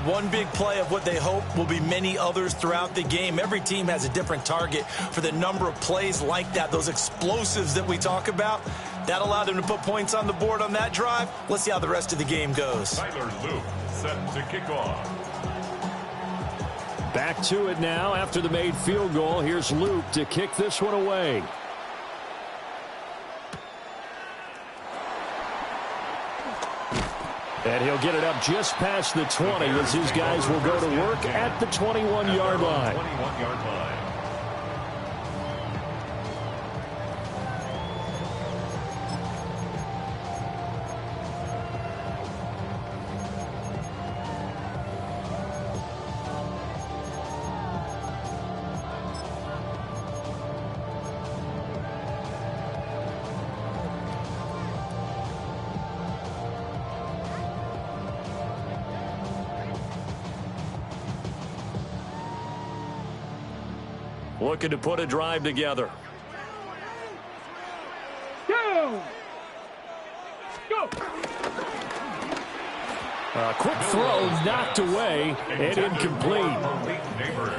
one big play of what they hope will be many others throughout the game. Every team has a different target for the number of plays like that, those explosives that we talk about. That allowed them to put points on the board on that drive. Let's see how the rest of the game goes. Tyler Luke set to kick off. Back to it now after the made field goal. Here's Luke to kick this one away. And he'll get it up just past the 20 as his guys will go to work at the 21-yard line. 21-yard line. Looking to put a drive together. Go! A quick throw knocked away and incomplete.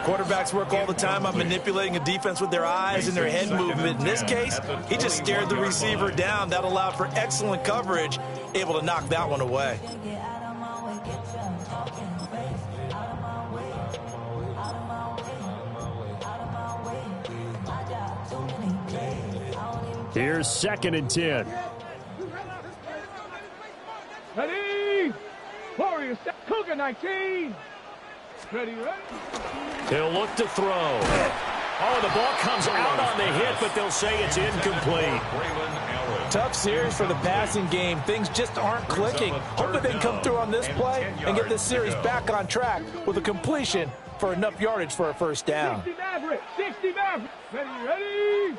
Quarterbacks work all the time on manipulating a defense with their eyes and their head movement. In this case, he just stared the receiver down. That allowed for excellent coverage, able to knock that one away. Here's 2nd and 10. Ready? Warriors, Cougar 19. Ready? He'll look to throw. Oh, the ball comes out on the hit, but they'll say it's incomplete. Tough series for the passing game. Things just aren't clicking. Hopefully they can come through on this play and get this series back on track with a completion for enough yardage for a first down. 60 Maverick. 60 Maverick. Ready?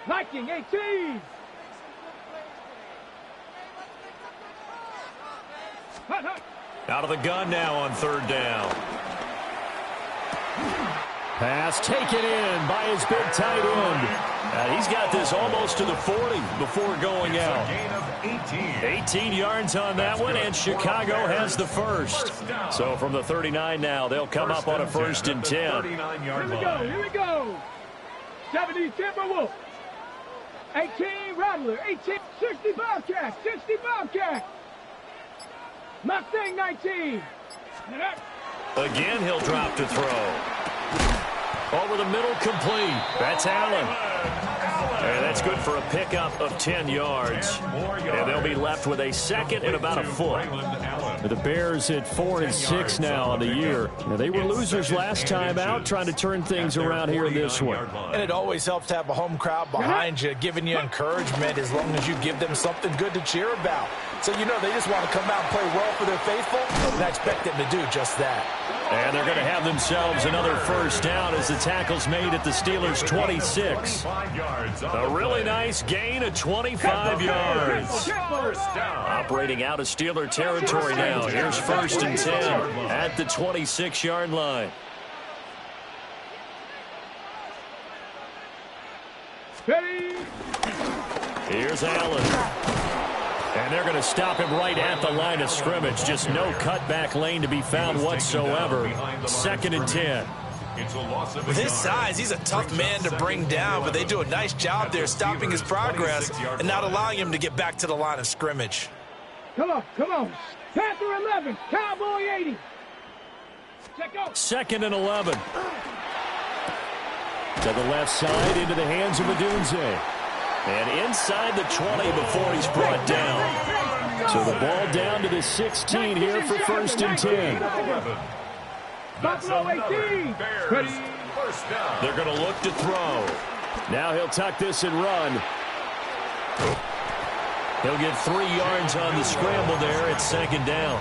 Viking 18. Out of the gun now on 3rd down. Pass taken in by his big tight end. He's got this almost to the 40 before going out. Gain of 18 yards on that one, and Chicago has the first. So from the 39 now, they'll come up on a 1st and 10. Here we go. 70 Timberwolves. 18 Rattler. 18 60 Bobcat. 60 Bobcat. Mustang 19. Again, he'll drop to throw. Over the middle, complete. That's Allen. And that's good for a pickup of 10 yards. And they'll be left with a 2nd and about a foot. The Bears at 4-6 now on the year. Now, they were losers last time out, trying to turn things around here in this one. And it always helps to have a home crowd behind you, giving you encouragement as long as you give them something good to cheer about. So, you know, they just want to come out and play well for their faithful, and I expect them to do just that. And they're going to have themselves another first down as the tackle's made at the Steelers' 26. A really nice gain of 25 yards. Operating out of Steeler territory now. Here's 1st and 10 at the 26-yard line. Here's Allen. And they're going to stop him right at the line of scrimmage. Just no cutback lane to be found whatsoever. 2nd and 10. With his size, he's a tough man to bring down, but they do a nice job there stopping his progress and not allowing him to get back to the line of scrimmage. Come on. Panther 11, Cowboy 80. Check out. 2nd and 11. To the left side, into the hands of Odunze. And inside the 20 before he's brought down. So the ball down to the 16 here for 1st and 10. Buffalo 18. Ready. They're going to look to throw. Now he'll tuck this and run. He'll get 3 yards on the scramble there at 2nd down.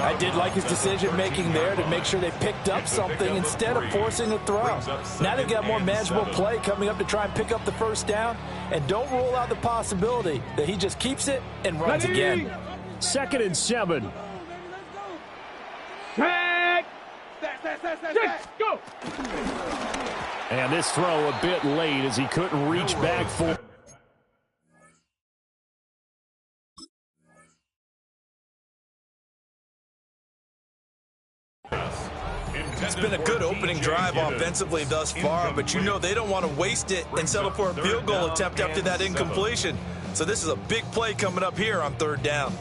I did like his decision-making there to make sure they picked up something instead of forcing a throw. Now they've got more manageable play coming up to try and pick up the first down. And don't rule out the possibility that he just keeps it and runs again. 2nd and 7. Go! And this throw a bit late as he couldn't reach back for It's been a good opening drive offensively thus far, but you know they don't want to waste it and settle for a field goal attempt after that incompletion. So this is a big play coming up here on 3rd down.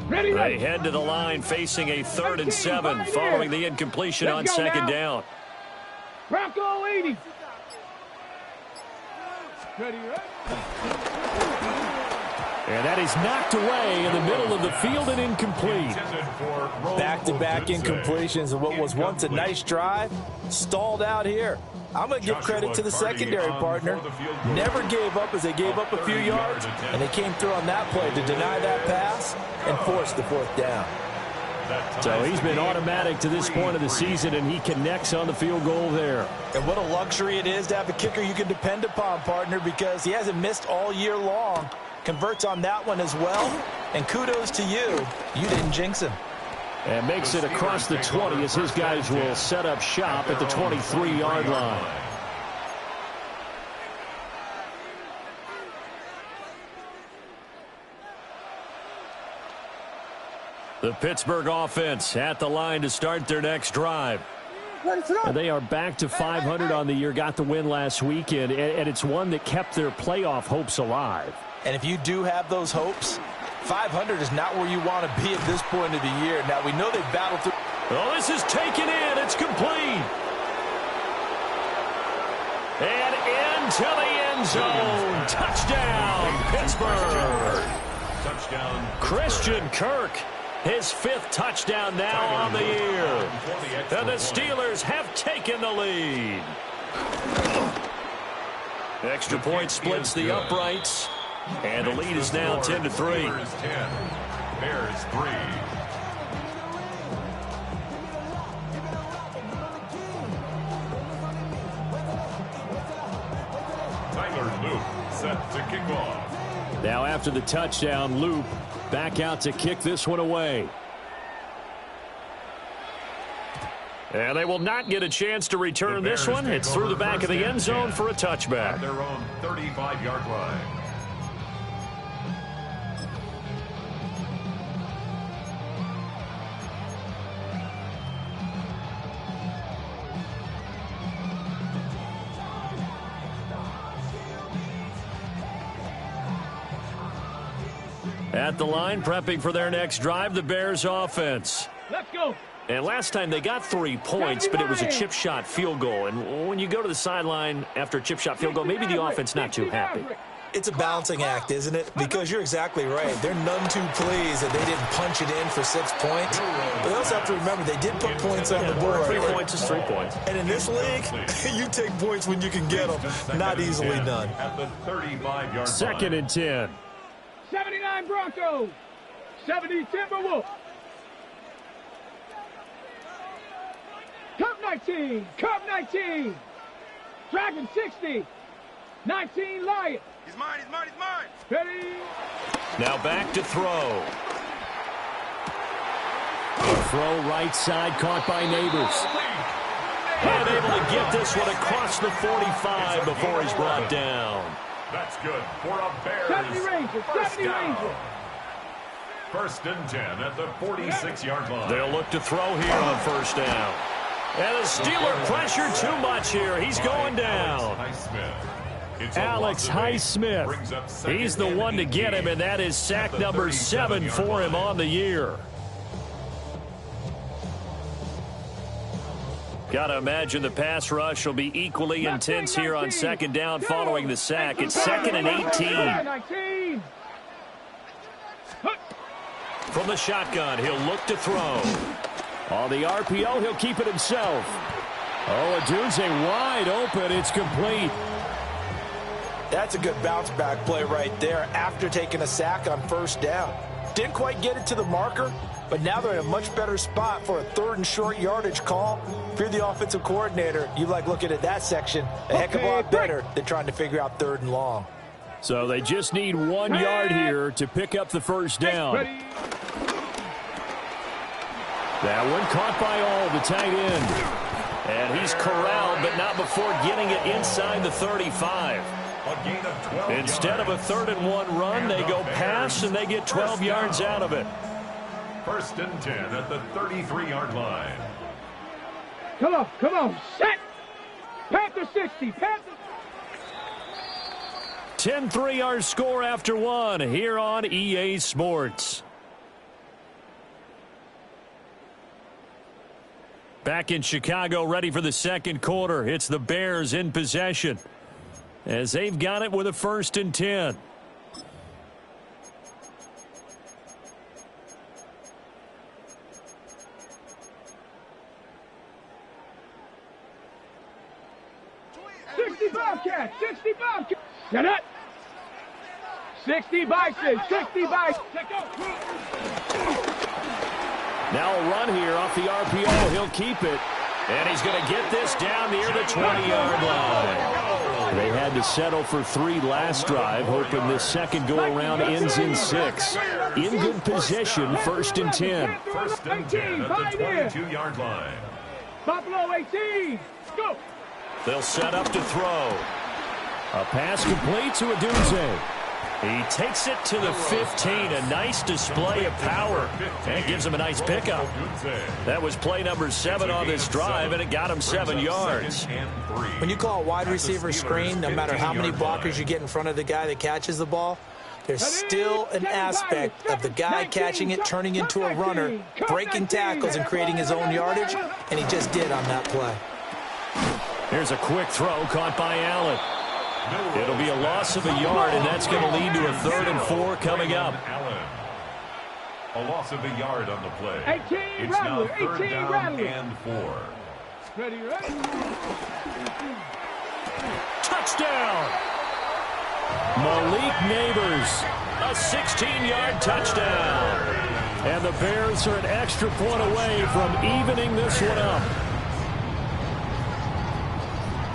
They head to the line facing a 3rd and 7 following the incompletion on 2nd down. Bronco 80. Ready, right? And that is knocked away in the middle of the field and incomplete. Back-to-back incompletions of what was once a nice drive, stalled out here. I'm going to give credit to the secondary partner. Never gave up as they gave up a few yards, and they came through on that play to deny that pass and force the 4th down. So he's been automatic to this point of the season, and he connects on the field goal there. And what a luxury it is to have a kicker you can depend upon, partner, because he hasn't missed all year long. Converts on that one as well, and kudos to you. You didn't jinx him. And makes it across the 20 as his guys will set up shop at the 23-yard line. The Pittsburgh offense at the line to start their next drive. And they are back to 500 on the year, got the win last weekend, and it's one that kept their playoff hopes alive. And if you do have those hopes, 500 is not where you want to be at this point of the year. Now, we know they battled through. Oh, this is taken in. It's complete. And into the end zone. Touchdown, Pittsburgh. Touchdown. Christian Kirk, his 5th touchdown now on the year. And the Steelers have taken the lead. Extra point splits the uprights. And the lead is now 10-3. Bears 10, Bears 3. Tyler Loop set to kick off. Now after the touchdown, Loop back out to kick this one away. And they will not get a chance to return this one. It's through the back of the end zone for a touchback. At their own 35-yard line. At the line, prepping for their next drive, the Bears offense. Let's go. And last time they got 3 points, but it was a chip shot field goal. And when you go to the sideline after a chip shot field goal, maybe the offense not too happy. It's a balancing act, isn't it? Because you're exactly right. They're none too pleased that they didn't punch it in for 6 points. But they also have to remember they did put points on the board. 3 points is 3 points. And in this league, you take points when you can get them. Not easily done. At the 35-yard line. 2nd and 10. 79 Broncos. 70 Timberwolves. Cup 19. Cup 19. Dragon 60. 19 Lions. He's mine, he's mine, he's mine. Ready. Now back to throw. Throw right side, caught by Neighbors. And able to get this one across the 45 before he's brought down. That's good for a Bears 70 Rangers. 70 Rangers. 1st and 10 at the 46-yard line. They'll look to throw here on 1st down. And the Steeler pressure too much here. He's going down. Alex Highsmith. He's the one to get him, and that is sack number 7 for him on the year. Got to imagine the pass rush will be equally intense here on 2nd down following the sack. It's 2nd and 18. From the shotgun, he'll look to throw. On the RPO, he'll keep it himself. Oh, Odunze wide open. It's complete. That's a good bounce back play right there after taking a sack on 1st down. Didn't quite get it to the marker, but now they're in a much better spot for a 3rd and short yardage call. If you're the offensive coordinator, you like looking at that section a heck of a lot better than trying to figure out 3rd and long. So they just need 1 yard here to pick up the 1st down. That one caught by All, the tight end. And he's corralled, but not before getting it inside the 35. A gain of 12 Instead yards. of a 3rd-and-1 run, they go pass and they get 12 yards out of it. 1st and 10 at the 33-yard line. Come on, set. Panther 60, Panther. 10-3 our score after one here on EA Sports. Back in Chicago, ready for the second quarter. It's the Bears in possession as they've got it with a 1st and 10. Bobcat, 60 Bobcat. Shut up. 60 Bison, 60 Bison. Now a run here off the RPO. He'll keep it. And he's going to get this down near the 20-yard line. They had to settle for 3 last drive, hoping this second go-around ends in 6. In good position, 1st and 10. 1st and 10 at the 22-yard line. Buffalo 18. Go. They'll set up to throw. A pass complete to Odunze. He takes it to the 15. A nice display of power. And gives him a nice pickup. That was play number 7 on this drive, and it got him 7 yards. When you call a wide receiver screen, no matter how many blockers you get in front of the guy that catches the ball, there's still an aspect of the guy catching it, turning into a runner, breaking tackles and creating his own yardage, and he just did on that play. Here's a quick throw caught by Allen. It'll be a loss of a yard, and that's going to lead to a 3rd and 4 coming up. A loss of a yard on the play. 18 It's Rattler, now 3rd 18 down Rattler. and 4. Ready. Touchdown! Malik Neighbors, a 16-yard touchdown. And the Bears are an extra point away from evening this one up.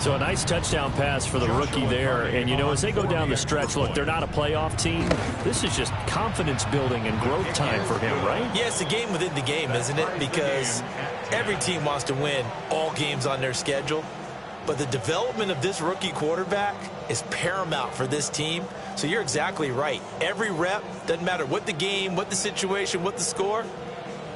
So a nice touchdown pass for the rookie there. And, you know, as they go down the stretch, look, they're not a playoff team. This is just confidence building and growth time for him, right? Yeah, it's a game within the game, isn't it? Because every team wants to win all games on their schedule. But the development of this rookie quarterback is paramount for this team. So you're exactly right. Every rep, doesn't matter what the game, what the situation, what the score,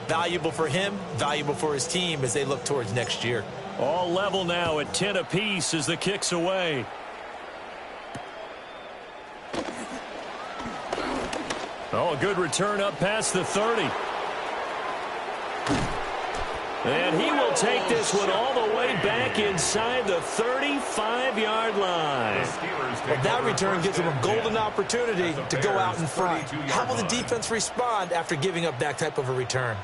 valuable for him, valuable for his team as they look towards next year. All level now at 10 apiece as the kick's away. Oh, a good return up past the 30. And he will take this one all the way back inside the 35-yard line. Well, that return gives them a golden opportunity to go out in front. How will the defense respond after giving up that type of a return?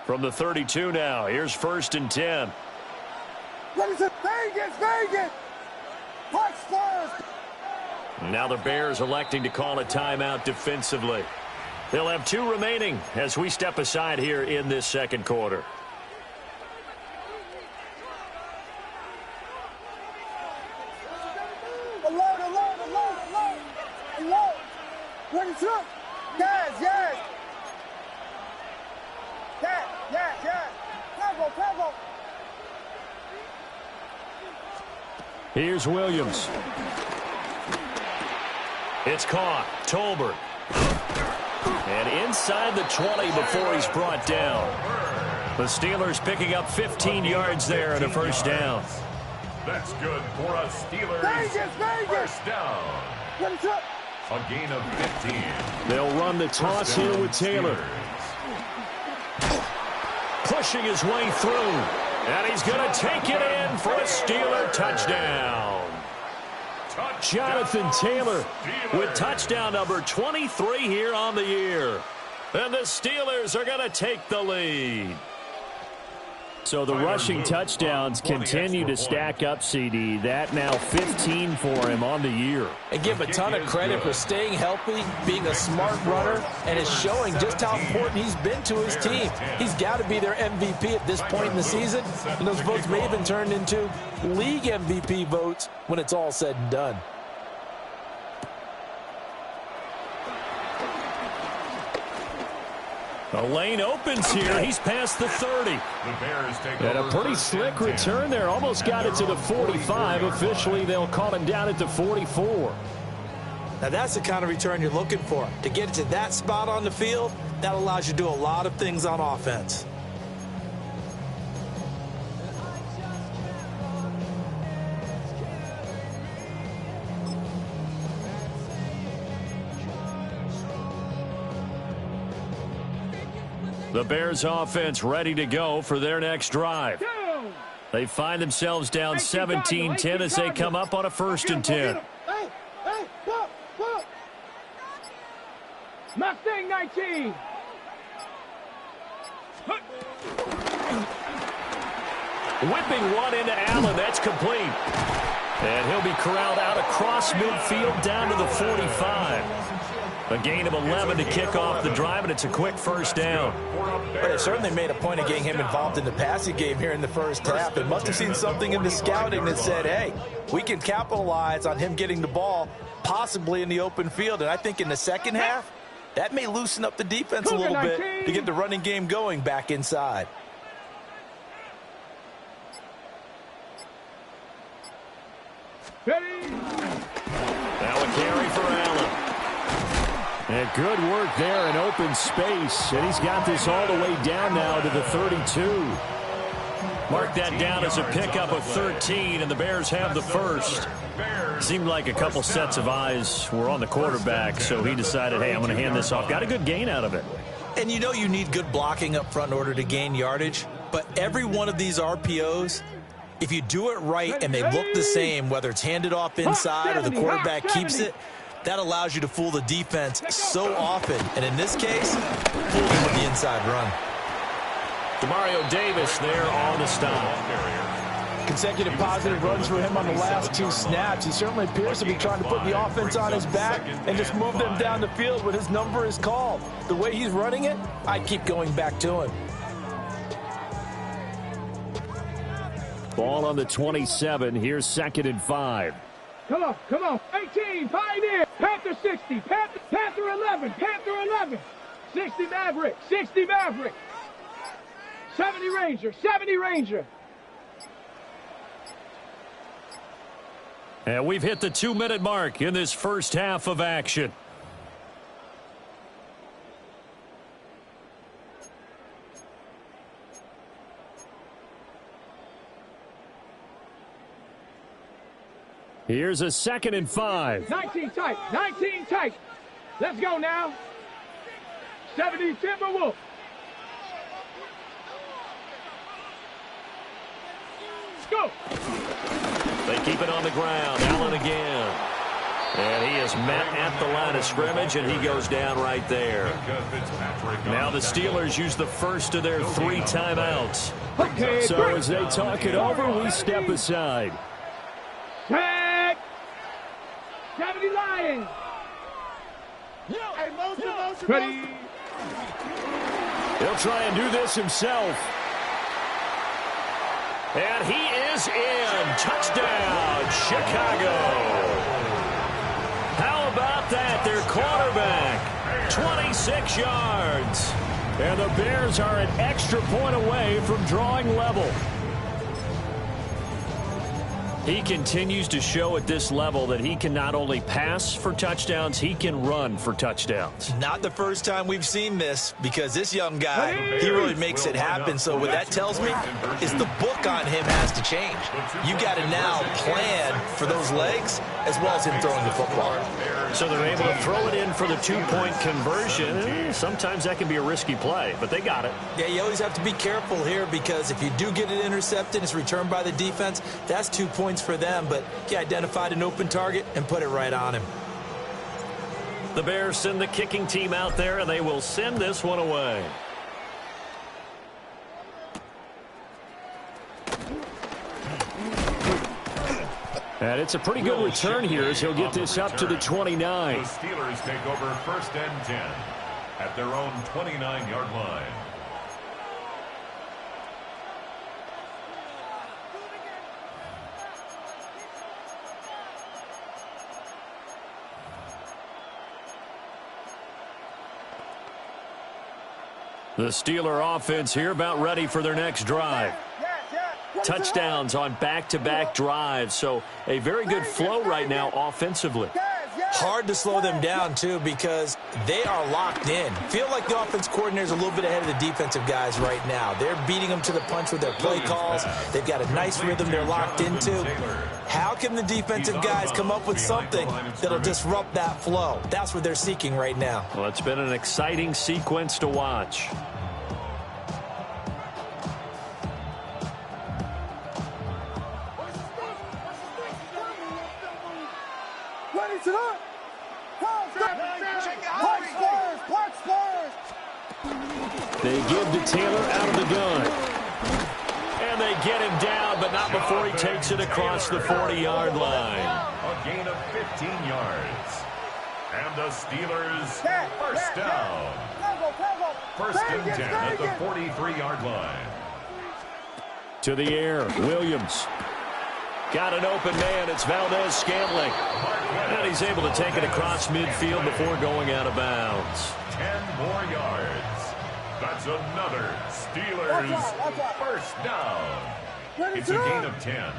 From the 32 now, here's 1st and 10. Vegas! Watch first! Now the Bears electing to call a timeout defensively. They'll have 2 remaining as we step aside here in this second quarter. Alert! 22! Yes! Tempo! Here's Williams. It's caught. Tolbert. And inside the 20 before he's brought down. The Steelers picking up 15 yards there and a 1st down. That's good for a Steelers Vegas! 1st down. 22! A gain of 15. They'll run the toss here with Taylor. Pushing his way through. And he's going to take it in for a Steeler touchdown. Jonathan Taylor with touchdown number 23 here on the year. And the Steelers are going to take the lead. So the rushing touchdowns continue to stack up, CD. That now 15 for him on the year. And give him a ton of credit for staying healthy, being a smart runner, and is showing just how important he's been to his team. He's got to be their MVP at this point in the season, and those votes may have been turned into league MVP votes when it's all said and done. The lane opens here. He's past the 30. The Bears take And a over pretty first slick and 10. return there. Almost got it to the 45. Officially, they'll call him down at the 44. Now, that's the kind of return you're looking for. To get it to that spot on the field, that allows you to do a lot of things on offense. The Bears offense ready to go for their next drive. They find themselves down 17-10 as they come up on a 1st and 10. Hey, pop. Mustang 19. Whipping one into Allen. That's complete. And he'll be corralled out across midfield down to the 45. A gain of 11 to kick off the drive, and it's a quick 1st down. But it certainly made a point of getting him involved in the passing game here in the first half. It must have seen something in the scouting that said, hey, we can capitalize on him getting the ball possibly in the open field. And I think in the second half, that may loosen up the defense a little bit to get the running game going back inside. Ready? Now a carry for Allen. And good work there in open space. And he's got this all the way down now to the 32. Mark that down as a pickup of 13, and the Bears have the first. Seemed like a couple sets of eyes were on the quarterback, so he decided, hey, I'm going to hand this off. Got a good gain out of it. And you know you need good blocking up front in order to gain yardage, but every one of these RPOs, if you do it right and they look the same, whether it's handed off inside or the quarterback keeps it, that allows you to fool the defense so often. And in this case, fool them with the inside run. Demario Davis there on the stop. Consecutive positive runs for him on the last 2 snaps. He certainly appears to be trying to put the offense on his back and just move them down the field when his number is called. The way he's running it, I'd keep going back to him. Ball on the 27. Here's 2nd and 5. Come on. 18, Pioneer. Panther 60, Panther 11, Panther 11. 60 Maverick, 60 Maverick. 70 Ranger. And we've hit the 2-minute mark in this first half of action. Here's a 2nd and 5. 19 tight. Let's go now. 70 Timberwolf. Go. They keep it on the ground. Allen again. And he is met at the line of scrimmage, and he goes down right there. Now the Steelers use the first of their 3 timeouts. Okay, So as they talk it over, we step aside. Tag. 70 Lions. Hey, motion. Ready. He'll try and do this himself. And he is in. Touchdown, Chicago. How about that? Their quarterback, 26 yards. And the Bears are an extra point away from drawing level. He continues to show at this level that he can not only pass for touchdowns, he can run for touchdowns. Not the first time we've seen this, because this young guy, he really makes it happen. So what that tells me is the book on him has to change. You got to now plan for those legs as well as him throwing the football. So they're able to throw it in for the 2-point conversion. Sometimes that can be a risky play, but they got it. Yeah, you always have to be careful here, because if you do get it intercepted, it's returned by the defense, that's 2 points for them, but he identified an open target and put it right on him. The Bears send the kicking team out there, and they will send this one away. And it's a pretty good return here as he'll get this up to the 29. The Steelers take over 1st and 10 at their own 29-yard line. The Steeler offense here about ready for their next drive. Touchdowns on back-to-back drives, so a very good flow right now offensively. Hard to slow them down, too, because they are locked in. Feel like the offense coordinator's a little bit ahead of the defensive guys right now. They're beating them to the punch with their play calls. They've got a nice rhythm they're locked into. How can the defensive guys come up with something that'll disrupt that flow? That's what they're seeking right now. Well, it's been an exciting sequence to watch. They give to Taylor out of the gun. And they get him down, but not before he takes it across the 40-yard line. A gain of 15 yards. And the Steelers first down. First and 10 at the 43-yard line. To the air, Williams. Got an open man. It's Valdez-Scantling. And he's able to take it across midfield before going out of bounds. 10 more yards. That's another Steelers first down. It's a gain of 10.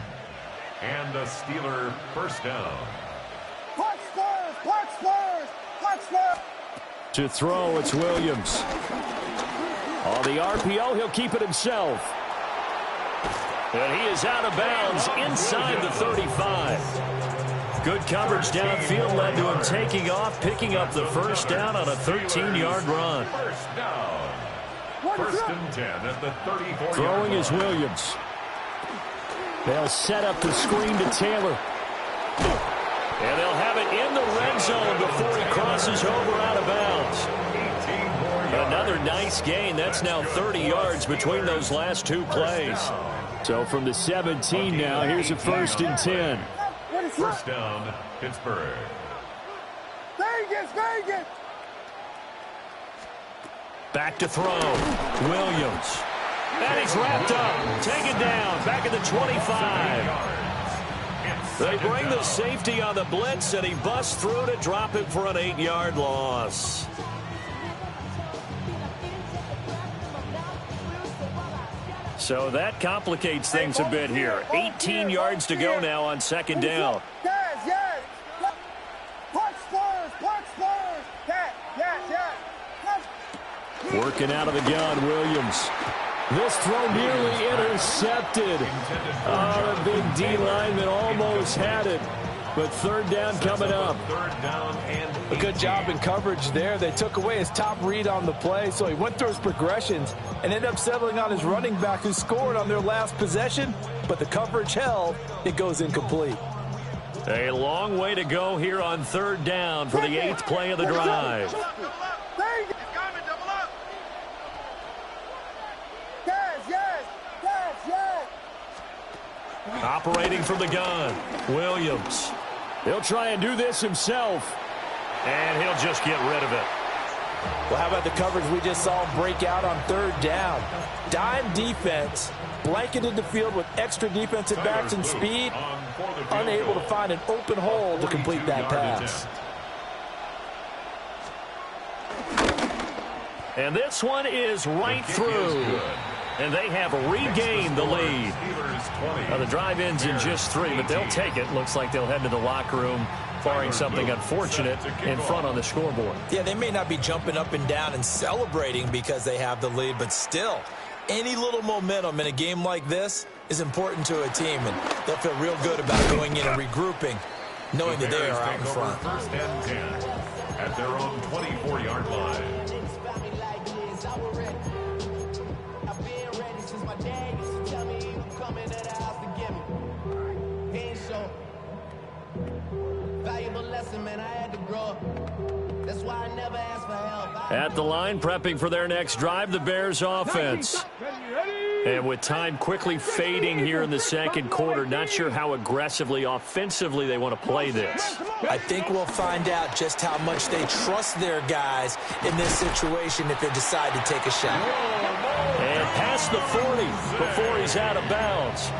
And a Steeler first down. To throw, it's Williams. On the RPO, he'll keep it himself. And he is out of bounds inside the 35. Good coverage downfield led to him taking off, picking up the first down on a 13-yard run. First down. First and 10 at the 34-yard Throwing line. is Williams. They'll set up the screen to Taylor. And they'll have it in the red zone before he crosses over out of bounds. Another nice gain. That's now 30 yards between those last two plays. So from the 17 now, here's a first and 10. First down, Pittsburgh. Vegas! Back to throw. Williams. And he's wrapped up. Taken down. Back at the 25. They bring the safety on the blitz, and he busts through to drop him for an 8-yard loss. So that complicates things a bit here. 18 yards to go now on second down. Working out of the gun, Williams. This throw nearly intercepted. Oh, the big D lineman almost had it. But third down coming up. A good job in coverage there. They took away his top read on the play, so he went through his progressions and ended up settling on his running back who scored on their last possession. But the coverage held. It goes incomplete. A long way to go here on third down for the 8th play of the drive. Operating from the gun, Williams. He'll try and do this himself, and he'll just get rid of it. Well, how about the coverage we just saw break out on third down? Dime defense, blanketed the field with extra defensive backs and speed, unable to find an open hole to complete that pass. And this one is right through. And they have regained the lead. Now, the drive ends in just 3, but they'll take it. Looks like they'll head to the locker room, barring something unfortunate in front on the scoreboard. Yeah, they may not be jumping up and down and celebrating because they have the lead, but still, any little momentum in a game like this is important to a team, and they'll feel real good about going in and regrouping, knowing that they are out in front. First and 10 at their own 24-yard line. At the line, prepping for their next drive, the Bears offense. And with time quickly fading here in the second quarter, not sure how aggressively, offensively they want to play this. I think we'll find out just how much they trust their guys in this situation if they decide to take a shot. And past the 40 before he's out of bounds.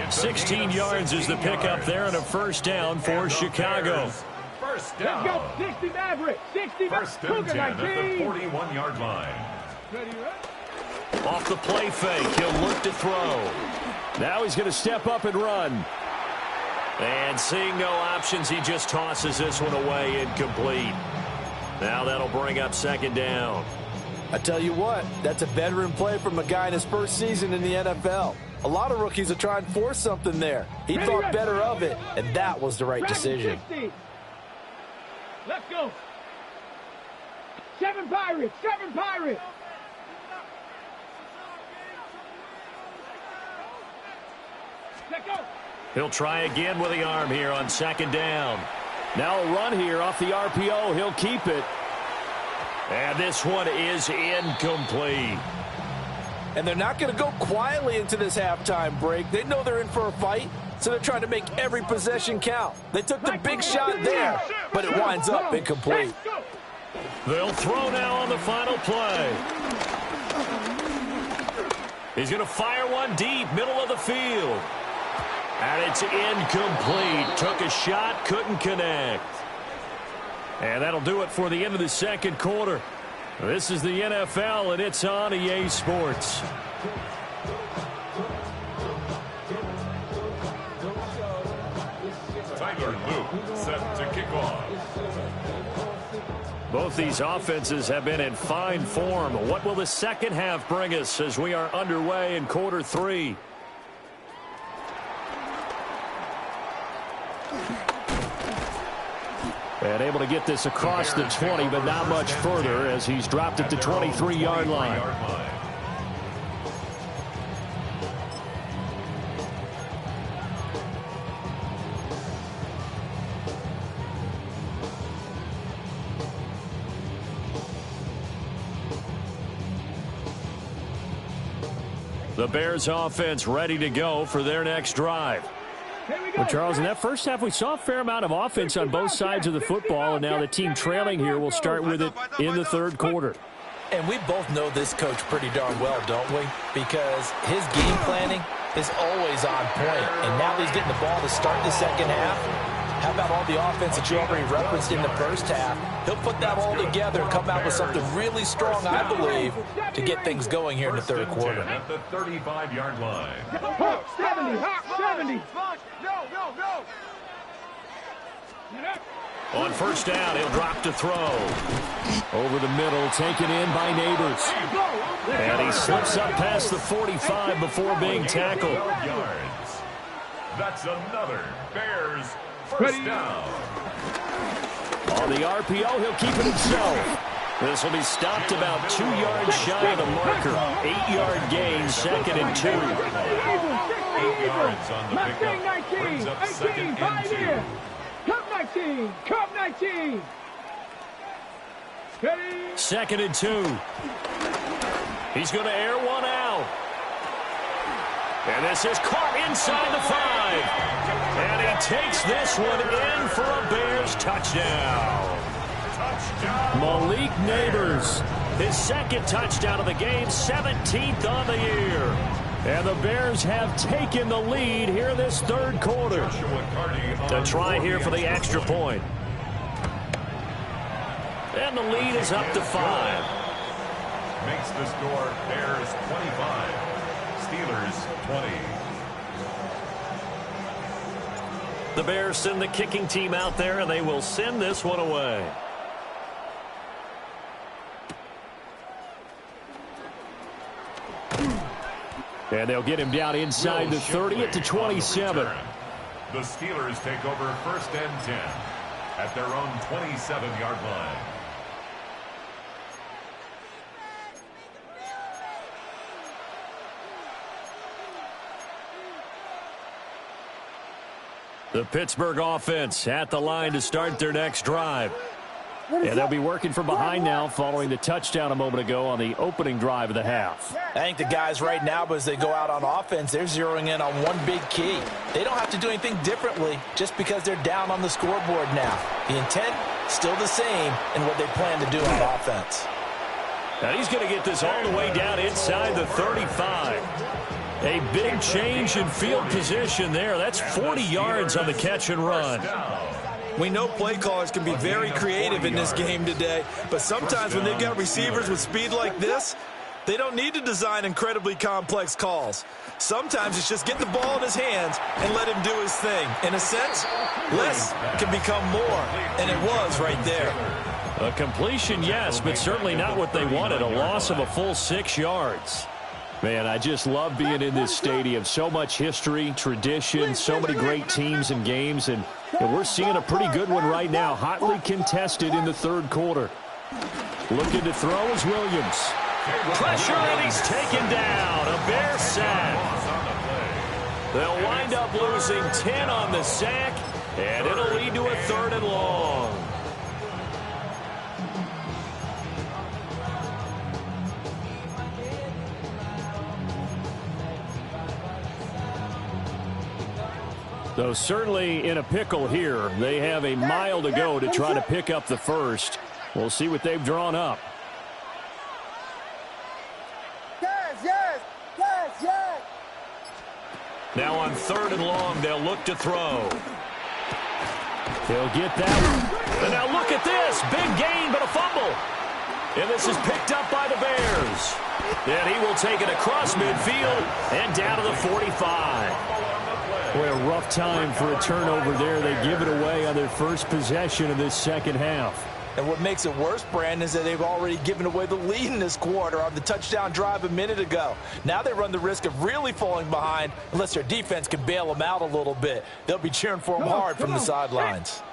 16 yards is the pickup there and a first down for Chicago. First down. Let's go, 60 Maverick, 60 First and 10 at the 41-yard line. Off the play fake, he'll look to throw. Now he's going to step up and run. And seeing no options, he just tosses this one away, incomplete. Now that'll bring up second down. I tell you what, that's a veteran play from a guy in his first season in the NFL. A lot of rookies are trying to force something there. He thought better of it, and that was the right decision. Let's go. 7 Pirates, 7 Pirates. Let's go. He'll try again with the arm here on second down. Now a run here off the RPO. He'll keep it. And this one is incomplete. And they're not going to go quietly into this halftime break. They know they're in for a fight, so they're trying to make every possession count. They took the big shot there, but it winds up incomplete. They'll throw now on the final play. He's going to fire one deep, middle of the field. And it's incomplete. Took a shot, couldn't connect. And that'll do it for the end of the second quarter. This is the NFL, and it's on EA Sports. Tyler Luke set to kick off. Both these offenses have been in fine form. What will the second half bring us as we are underway in quarter three? And able to get this across the 20, but not much further as he's dropped it to 23-yard line. The Bears offense ready to go for their next drive. Well, Charles, in that first half, we saw a fair amount of offense on both sides of the football, and now the team trailing here will start with it in the third quarter. And we both know this coach pretty darn well, don't we? Because his game planning is always on point. And now he's getting the ball to start the second half. How about all the offense that you already referenced in the first half? He'll put that all together and come out with something really strong, I believe, to get things going here in the third quarter. At the 35-yard line. 70. Go. On first down, he'll drop to throw. Over the middle, taken in by Neighbors. And he slips up past the 45 before being tackled. Yards. That's another Bears first down. On the RPO, he'll keep it himself. This will be stopped about 2 yards shy of the marker. 8-yard gain, second and 2. 8 yards on the pickup. Brings up second and 2. Cup 19. Second and 2. He's going to air one out. And this is caught inside the 5. And he takes this one in for a Bears touchdown. Malik Neighbors, his second touchdown of the game, 17th on the year. And the Bears have taken the lead here this third quarter. To try here for the extra point. And the lead is up to 5. Makes the score Bears 25, Steelers 20. The Bears send the kicking team out there, and they will send this one away. And they'll get him down inside the 30 at the 27. The Steelers take over first and 10 at their own 27-yard line. The Pittsburgh offense at the line to start their next drive. Yeah, they'll be working from behind now following the touchdown a moment ago on the opening drive of the half. I think the guys right now, as they go out on offense, they're zeroing in on one big key. They don't have to do anything differently just because they're down on the scoreboard now. The intent, still the same in what they plan to do on offense. Now he's going to get this all the way down inside the 35. A big change in field position there. That's 40 yards on the catch and run. We know play callers can be very creative in this game today, but sometimes when they've got receivers with speed like this, They don't need to design incredibly complex calls. Sometimes it's just get the ball in his hands and let him do his thing. In a sense, less can become more, and it was right there. A completion, yes, but certainly not what they wanted. A loss of a full 6 yards. Man, I just love being in this stadium. So much history, tradition, so many great teams and games, and we're seeing a pretty good one right now. Hotly contested in the third quarter. Looking to throw is Williams. Pressure, and he's taken down. A Bear sack. They'll wind up losing 10 on the sack, and it'll lead to a 3rd and long. So certainly in a pickle here. They have a mile to go to try to pick up the first. We'll see what they've drawn up. Yes. Now on 3rd and long, they'll look to throw. He'll get that one. And now look at this. Big gain, but a fumble. And this is picked up by the Bears. And he will take it across midfield and down to the 45. Boy, a rough time for a turnover there. They give it away on their first possession of this second half. And what makes it worse, Brandon, is that they've already given away the lead in this quarter on the touchdown drive a minute ago. Now they run the risk of really falling behind unless their defense can bail them out a little bit. They'll be cheering for them hard from the sidelines.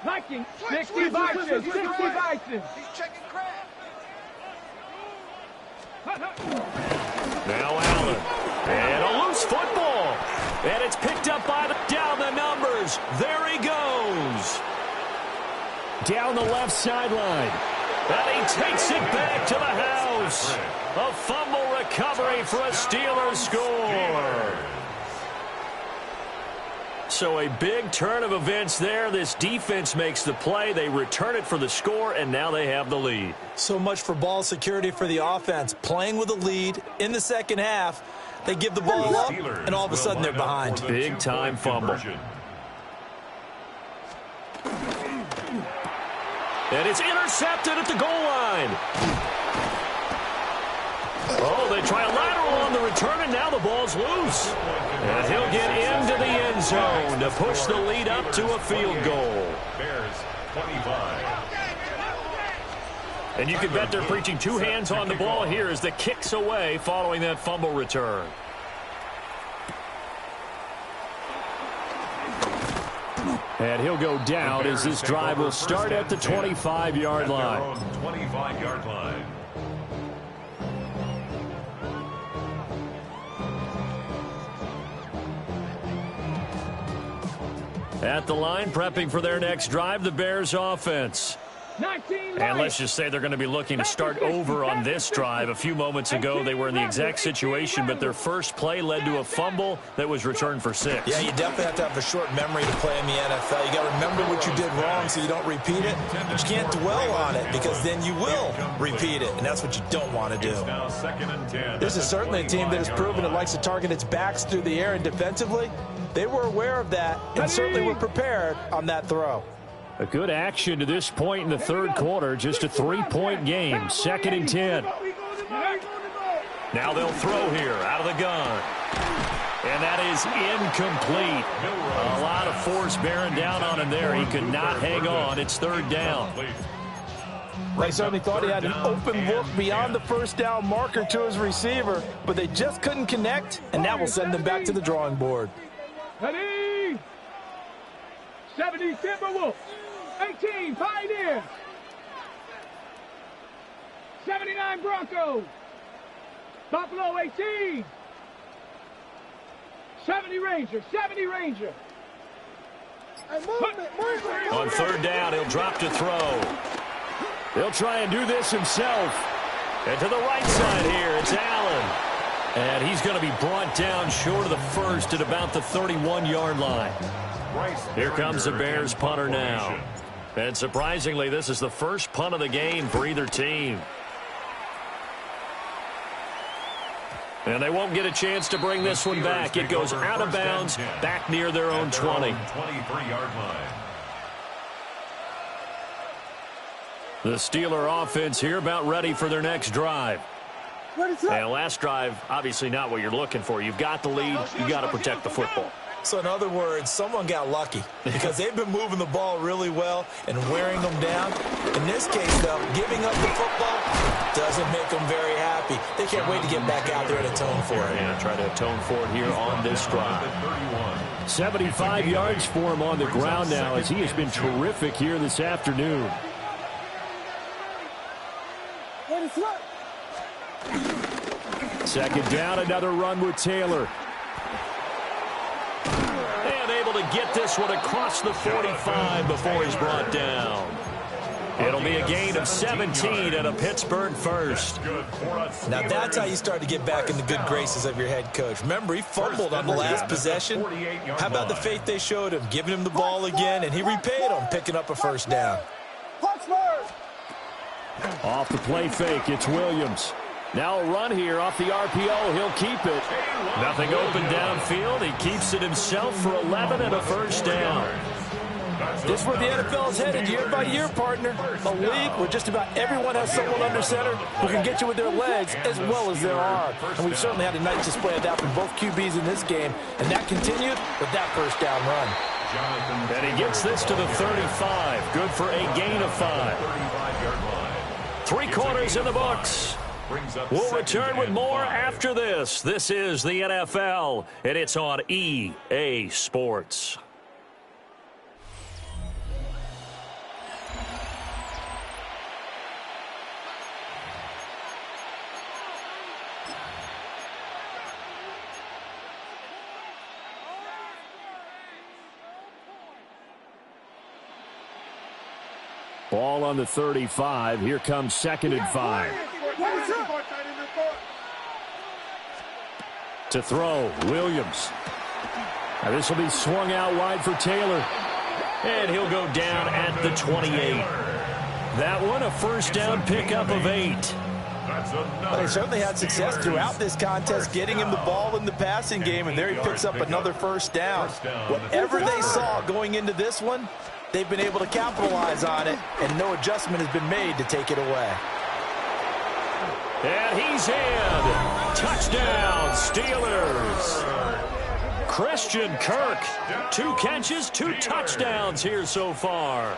60 Bison. He's checking crap. Now Allen. And a loose football. And it's picked up by down the numbers. There he goes. Down the left sideline. And he takes it back to the house. A fumble recovery for a Steelers score. So a big turn of events there. This defense makes the play. They return it for the score, and now they have the lead. So much for ball security for the offense. Playing with a lead in the second half. They give the ball up, and all of a sudden they're behind. Big-time fumble. And it's intercepted at the goal line. Oh, they try a lateral on the return, and now the ball's loose. And he'll get into the end zone to push the lead up to a field goal. Bears 25. And you can bet they're preaching 2 hands on the ball here as the kick's away following that fumble return. And he'll go down as this drive will start at the 25-yard line. 25-yard line. At the line, prepping for their next drive, the Bears offense. And let's just say they're going to be looking to start over on this drive. A few moments ago, they were in the exact situation, but their first play led to a fumble that was returned for 6. Yeah, you definitely have to have a short memory to play in the NFL. You got to remember what you did wrong so you don't repeat it. But you can't dwell on it because then you will repeat it, and that's what you don't want to do. Now 2nd and 10. This is certainly a team that has proven it likes to target its backs through the air and defensively. They were aware of that and certainly were prepared on that throw. A good action to this point in the third quarter. Just a 3-point game. 2nd and 10. Now they'll throw here out of the gun. And that is incomplete. A lot of force bearing down on him there. He could not hang on. It's 3rd down. They certainly thought he had an open look beyond the first down marker to his receiver, but they just couldn't connect, and that will send them back to the drawing board. Ready? 70 Timberwolves. 18 Pioneers. 79 Broncos. Buffalo 18. 70 Rangers. 70 Rangers. On 3rd down, he'll drop to throw. He'll try and do this himself. And to the right side here, it's Allen. And he's going to be brought down short of the first at about the 31-yard line. Here comes the Bears punter now. And surprisingly, this is the first punt of the game for either team. And they won't get a chance to bring this one back. It goes out of bounds, back near their own 20. 23-yard line. The Steeler offense here about ready for their next drive. And last drive, obviously not what you're looking for. You've got the lead. You got to protect the football. So in other words, someone got lucky because they've been moving the ball really well and wearing them down. In this case, though, giving up the football doesn't make them very happy. They can't wait to get back out there and atone for it. And try to atone for it here on this drive. 75 yards for him on the ground now as he has been terrific here this afternoon. Second down, another run with Taylor. And able to get this one across the 45 before he's brought down. It'll be a gain of 17 and a Pittsburgh first. Now that's how you start to get back in the good graces of your head coach. Remember, he fumbled on the last possession. How about the faith they showed him, giving him the ball again, and he repaid them, picking up a first down. Off the play fake, it's Williams. Now a run here off the RPO. He'll keep it. Nothing open downfield. He keeps it himself for 11 and a first down. This is where the NFL is headed year by year, partner. A league where just about everyone has someone under center who can get you with their legs as well as their arm. And we've certainly had a nice display of that from both QBs in this game. And that continued with that first down run. And he gets this to the 35. Good for a gain of 5. 3 quarters in the books. We'll return with more after this. This is the NFL, and it's on EA Sports. Ball on the 35. Here comes 2nd and 5. To throw, Williams. Now this will be swung out wide for Taylor. And he'll go down at the 28. That one, a first down pickup of 8. Well, they certainly had success throughout this contest getting him the ball in the passing game, and there he picks up another first down. Whatever they saw going into this one, they've been able to capitalize on it, and no adjustment has been made to take it away. And he's in. Touchdown, Steelers. Christian Kirk, 2 catches, 2 touchdowns here so far.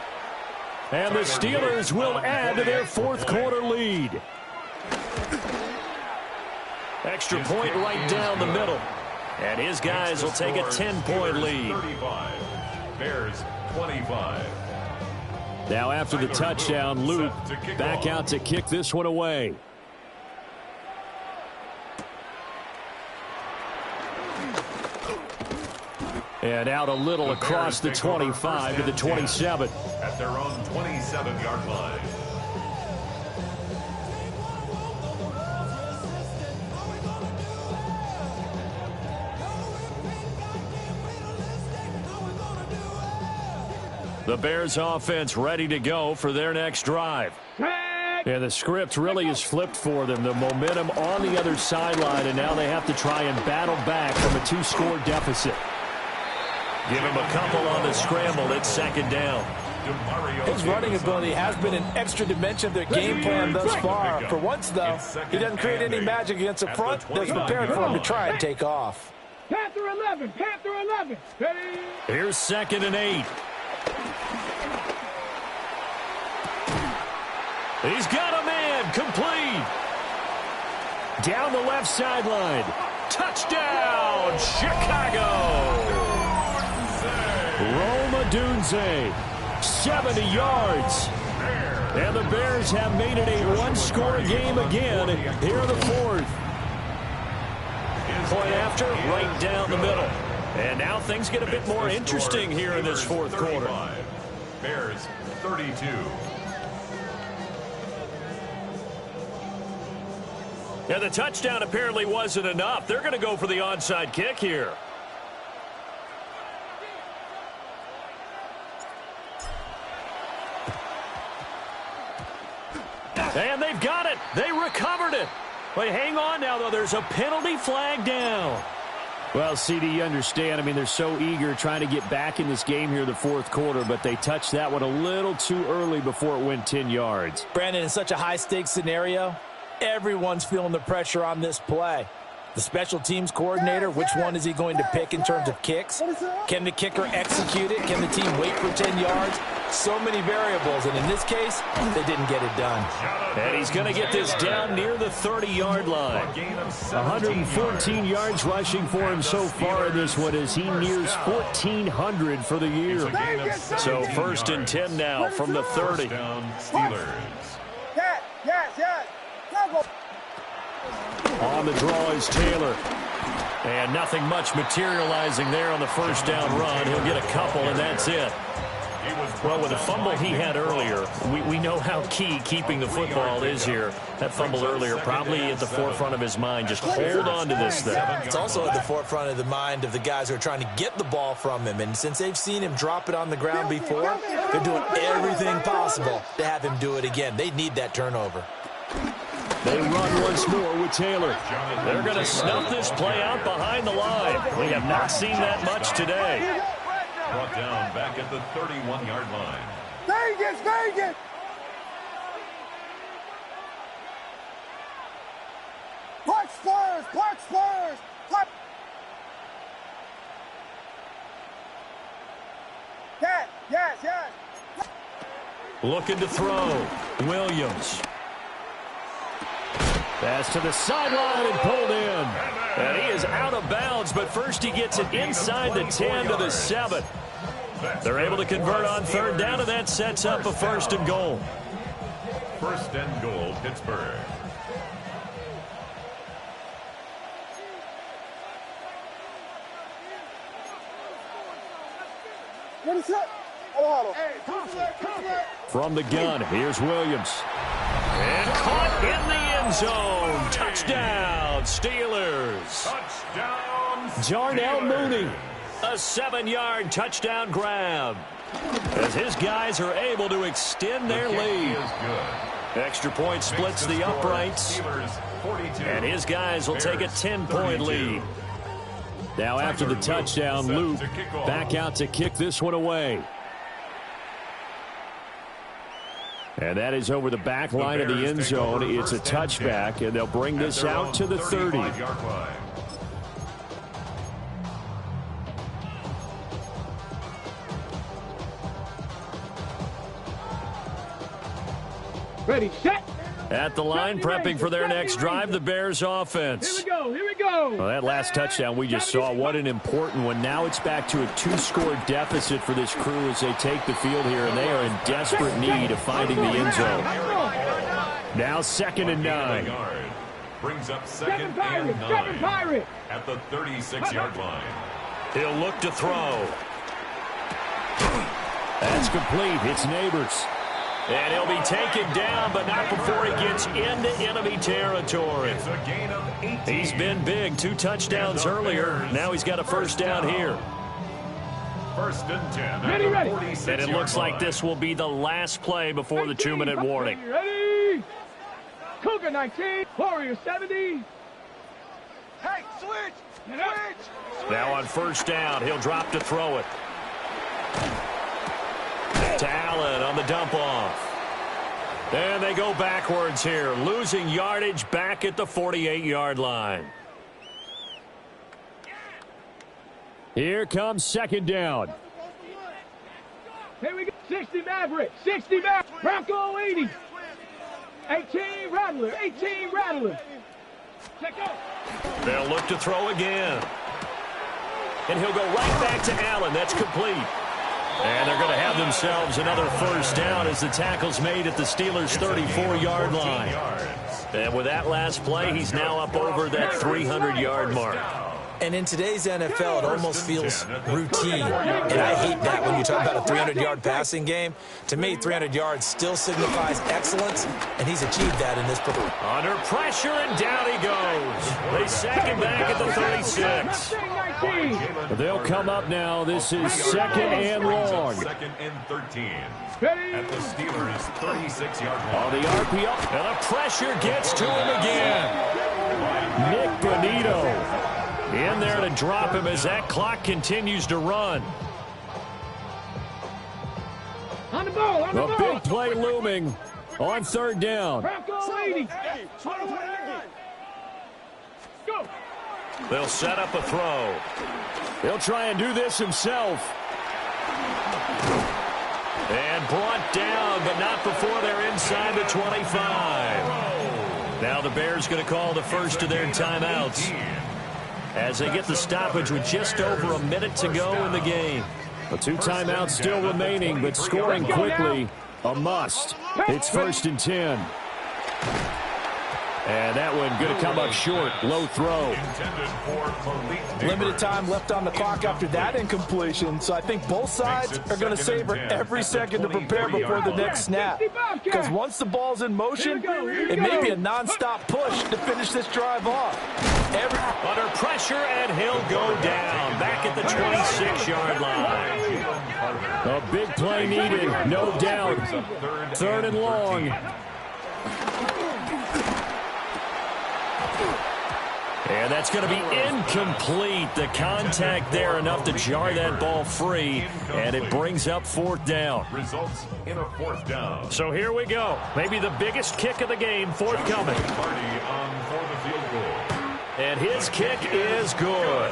And the Steelers will add to their 4th quarter lead. Extra point right down the middle. And his guys will take a 10-point lead. Bears 25. Now after the touchdown, Luke back out to kick this one away. And out a little across the 25 to the 27. At their own 27-yard line. The Bears offense ready to go for their next drive. Yeah, the script really is flipped for them. The momentum on the other sideline, and now they have to try and battle back from a 2-score deficit. Give him a couple on the scramble. It's 2nd down. His running ability has been an extra dimension of their game plan thus far. For once, though, he doesn't create any magic against the front that's prepared for him to try and take off. Panther 11, Panther 11. Ready? Here's 2nd and 8. He's got a man complete. Down the left sideline. Touchdown, Chicago. Rome Odunze, 70 yards. And the Bears have made it a 1-score game again here in the 4th. Point after, right down the middle. And now things get a bit more interesting here in this 4th quarter. Bears 32. Yeah, the touchdown apparently wasn't enough. They're going to go for the onside kick here. And they've got it. They recovered it. Wait, hang on now, though. There's a penalty flag down. Well, CD, you understand. I mean, they're so eager trying to get back in this game here in the 4th quarter, but they touched that one a little too early before it went 10 yards. Brandon, in such a high-stakes scenario, Everyone's feeling the pressure on this play. The special teams coordinator, which one is he going to pick in terms of kicks? Can the kicker execute it? Can the team wait for 10 yards? So many variables, and in this case, they didn't get it done. And he's going to get this down near the 30-yard line. 114 yards rushing for him so far in this one as he nears 1,400 for the year. So 1st and 10 now from the 30. On the draw is Taylor. And nothing much materializing there on the first down run. He'll get a couple, and that's it. Well, with the fumble he had earlier, we know how key keeping the football is here. That fumble earlier probably at the forefront of his mind. Just hold on to this thing. It's also at the forefront of the mind of the guys who are trying to get the ball from him. And since they've seen him drop it on the ground before, they're doing everything possible to have him do it again. They need that turnover. They run once more with Taylor. They're going to snuff this play out behind the line. We have not seen that much today. Brought down back at the 31-yard line. Vegas, Vegas! Clark Spurs, Clark Spurs! Clark. Yes. Looking to throw. Williams. Pass to the sideline and pulled in. And he is out of bounds, but first he gets it inside the 10 to the 7. They're able to convert on 3rd down, and that sets up a 1st and goal. 1st and goal, Pittsburgh. From the gun, here's Williams. And caught in the end zone. Touchdown, Steelers. Touchdown, Jarnell Mooney. A 7-yard touchdown grab. As his guys are able to extend their lead. Extra point splits the uprights. And his guys will take a 10-point lead. Now after the touchdown, Luke back out to kick this one away. And that is over the back line of the end zone. It's a touchback, and they'll bring this out to the 30. Ready, set. At the line, prepping for their next drive, the Bears offense. Here we go. Well, that last touchdown we just saw, what an important one. Now it's back to a 2-score deficit for this crew as they take the field here, and they are in desperate need of finding the end zone. Now 2nd and 9. Brings up 2nd and 9 at the 36-yard line. He'll look to throw. That's complete. It's Neighbors. And he'll be taken down, but not before he gets into enemy territory. It's a gain of 18. He's been big. 2 touchdowns earlier. Now he's got a 1st down here. 1st and 10. Ready. And it looks like this will be the last play before the 2-minute warning. Ready? Cougar 19, Warrior 70. Hey, switch! Now on 1st down, he'll drop to throw it. To Allen on the dump off. And they go backwards here, losing yardage back at the 48-yard line. Here comes 2nd down. Here we go. 60 Maverick. 60 Maverick. Bronco 80. 18 Rattler. Check out. They'll look to throw again. And he'll go right back to Allen. That's complete. And they're going to have themselves another 1st down as the tackle's made at the Steelers' 34-yard line. And with that last play, he's now up over that 300-yard mark. And in today's NFL, it almost feels routine. And I hate that when you talk about a 300-yard passing game. To me, 300 yards still signifies excellence, and he's achieved that in this performance. Under pressure, and down he goes. They sack him back at the 36. They'll come up now. This is 2nd and long. 2nd and 13. At the Steelers' 36-yard line. On the RPO, and the pressure gets to him again. Nick Bonito in there to drop him as that clock continues to run. On the ball. A big play looming on 3rd down. 80. Go. They'll set up a throw. He'll try and do this himself. And brought down, but not before they're inside the 25. Now the Bears going to call the first of their timeouts as they get the stoppage with just over a minute to go in the game. The 2 timeouts still remaining, but scoring quickly, a must. It's 1st and 10. And that one going to come up short. Low throw. Limited time left on the clock after that incompletion, so I think both sides are going to savor every second to prepare before the next snap. Because once the ball's in motion, it may be a nonstop push to finish this drive off. Under pressure, and he'll go down. Back at the 26-yard line. A big play needed, no doubt. 3rd and long. And that's going to be incomplete. The contact there enough to jar that ball free, and it brings up 4th down. Results in a 4th down. So here we go. Maybe the biggest kick of the game forthcoming. Party on for the field goal. And his kick is good.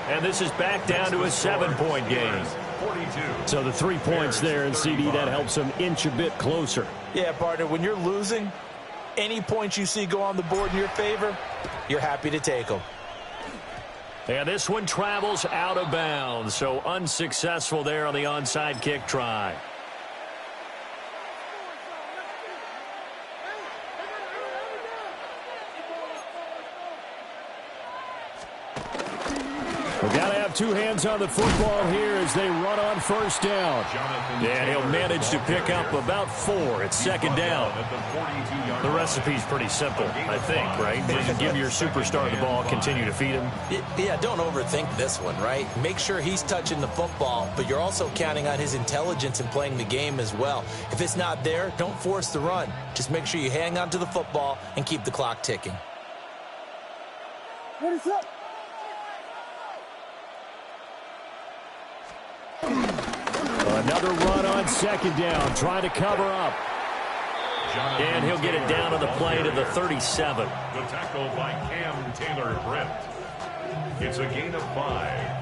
And this is back down to a 7-point game. 42. So the 3 points there, and CD, that helps them inch a bit closer. Yeah, partner, when you're losing, any points you see go on the board in your favor, you're happy to take them. And this one travels out of bounds, so unsuccessful there on the onside kick try. We've got to have 2 hands on the football here as they run on 1st down. And he'll manage to pick up about 4 at 2nd down. The recipe's pretty simple, I think, right? Just give your superstar the ball, continue to feed him. Yeah, don't overthink this one, right? Make sure he's touching the football, but you're also counting on his intelligence in playing the game as well. If it's not there, don't force the run. Just make sure you hang on to the football and keep the clock ticking. What is up? Another run on 2nd down, trying to cover up. And he'll get it down on the play to the 37. The tackle by Cam Taylor-Britt. It's a gain of 5.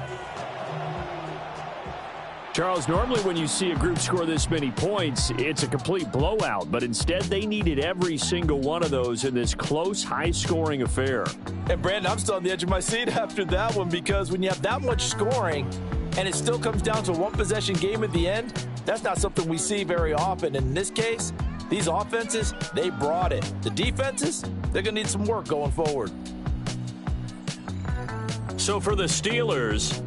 Charles, normally when you see a group score this many points, it's a complete blowout. But instead, they needed every single one of those in this close, high-scoring affair. And, Brandon, I'm still on the edge of my seat after that one because when you have that much scoring and it still comes down to a one-possession game at the end, that's not something we see very often. In this case, these offenses, they brought it. The defenses, they're going to need some work going forward. So for the Steelers,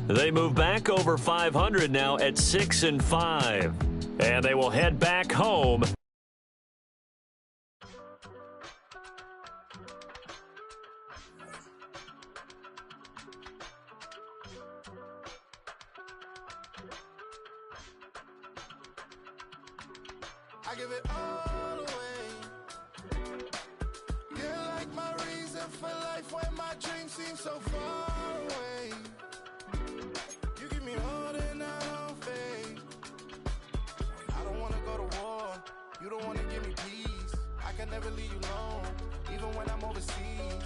they move back over 500 now at 6-5. And they will head back home. I give it all away. You're like my reason for life when my dreams seem so far away. You give me all that I don't fade. I don't wanna go to war. You don't wanna give me peace. I can never leave you alone, even when I'm overseas.